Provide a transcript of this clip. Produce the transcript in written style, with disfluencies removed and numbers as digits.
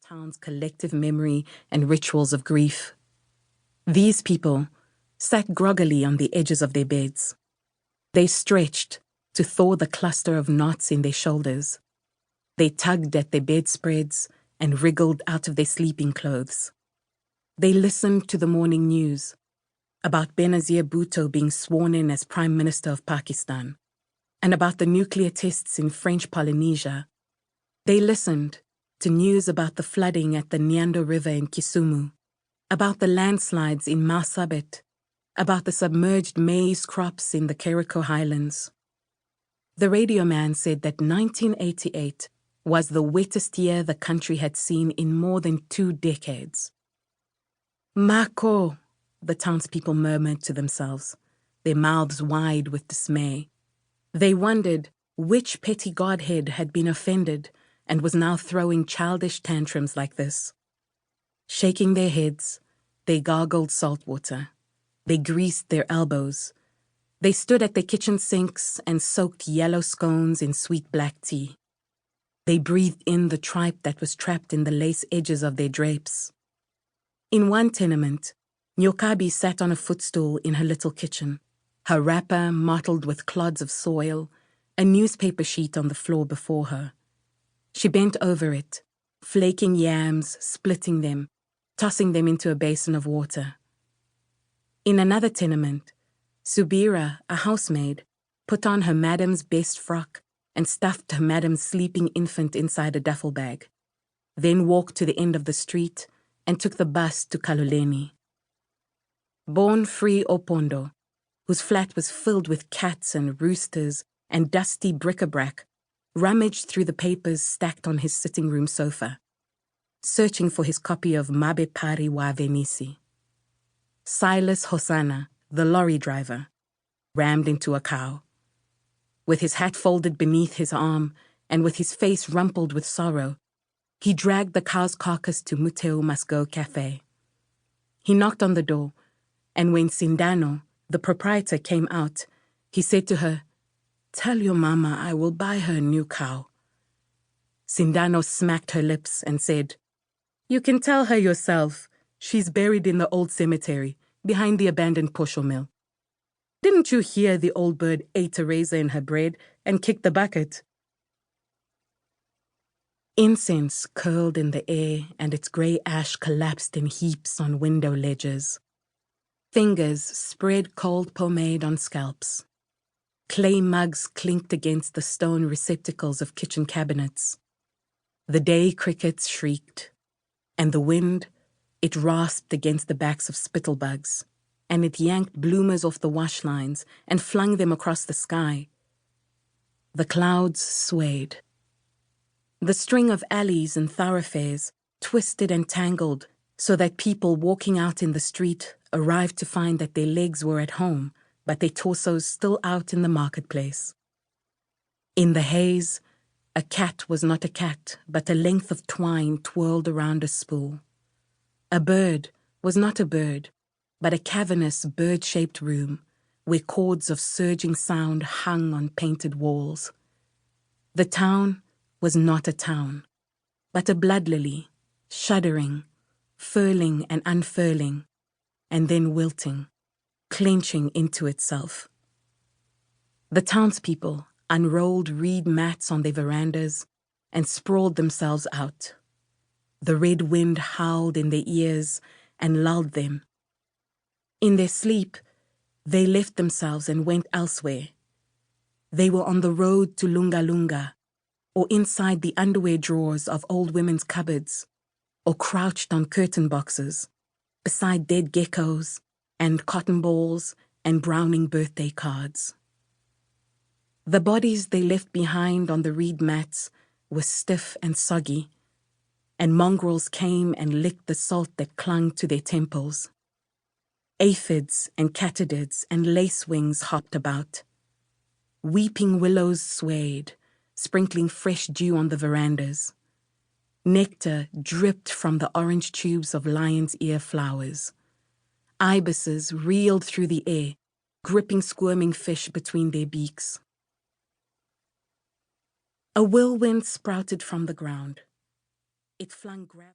town's collective memory and rituals of grief. These people sat groggily on the edges of their beds. They stretched to thaw the cluster of knots in their shoulders. They tugged at their bedspreads and wriggled out of their sleeping clothes. They listened to the morning news about Benazir Bhutto being sworn in as Prime Minister of Pakistan, and about the nuclear tests in French Polynesia. They listened to news about the flooding at the Nyando River in Kisumu, about the landslides in Marsabit, about the submerged maize crops in the Kericho Highlands. The radio man said that 1988 was the wettest year the country had seen in more than 2 decades. Mako, the townspeople murmured to themselves, their mouths wide with dismay. They wondered which petty godhead had been offended and was now throwing childish tantrums like this. Shaking their heads, they gargled salt water. They greased their elbows. They stood at their kitchen sinks and soaked yellow scones in sweet black tea. They breathed in the tripe that was trapped in the lace edges of their drapes. In one tenement, Nyokabi sat on a footstool in her little kitchen, her wrapper mottled with clods of soil, a newspaper sheet on the floor before her. She bent over it, flaking yams, splitting them, tossing them into a basin of water. In another tenement, Subira, a housemaid, put on her madam's best frock and stuffed her madam's sleeping infant inside a duffel bag, then walked to the end of the street and took the bus to Kaloleni. Born Free Opondo, whose flat was filled with cats and roosters and dusty bric-a-brac, rummaged through the papers stacked on his sitting room sofa, searching for his copy of Mabe Pari wa Venisi. Silas Hosanna, the lorry driver, rammed into a cow. With his hat folded beneath his arm and with his face rumpled with sorrow, he dragged the cow's carcass to Muteu Must Go café. He knocked on the door, and when Sindano, the proprietor, came out, he said to her, "Tell your mama I will buy her a new cow." Sindano smacked her lips and said, "You can tell her yourself. She's buried in the old cemetery, behind the abandoned posho mill. Didn't you hear the old bird ate a razor in her bread and kicked the bucket?" Incense curled in the air and its grey ash collapsed in heaps on window ledges. Fingers spread cold pomade on scalps. Clay mugs clinked against the stone receptacles of kitchen cabinets. The day crickets shrieked, and the wind, it rasped against the backs of spittlebugs, and it yanked bloomers off the wash lines and flung them across the sky. The clouds swayed. The string of alleys and thoroughfares twisted and tangled so that people walking out in the street arrived to find that their legs were at home, but their torsos still out in the marketplace. In the haze, a cat was not a cat, but a length of twine twirled around a spool. A bird was not a bird, but a cavernous bird-shaped room where chords of surging sound hung on painted walls. The town was not a town, but a blood lily, shuddering, furling and unfurling, and then wilting, clenching into itself. The townspeople unrolled reed mats on their verandas and sprawled themselves out. The red wind howled in their ears and lulled them. In their sleep, they left themselves and went elsewhere. They were on the road to Lunga Lunga, or inside the underwear drawers of old women's cupboards, or crouched on curtain boxes, beside dead geckos and cotton balls and browning birthday cards. The bodies they left behind on the reed mats were stiff and soggy, and mongrels came and licked the salt that clung to their temples. Aphids and katydids and lacewings hopped about. Weeping willows swayed, sprinkling fresh dew on the verandas. Nectar dripped from the orange tubes of lion's ear flowers. Ibises reeled through the air, gripping squirming fish between their beaks. A whirlwind sprouted from the ground. It flung gravel.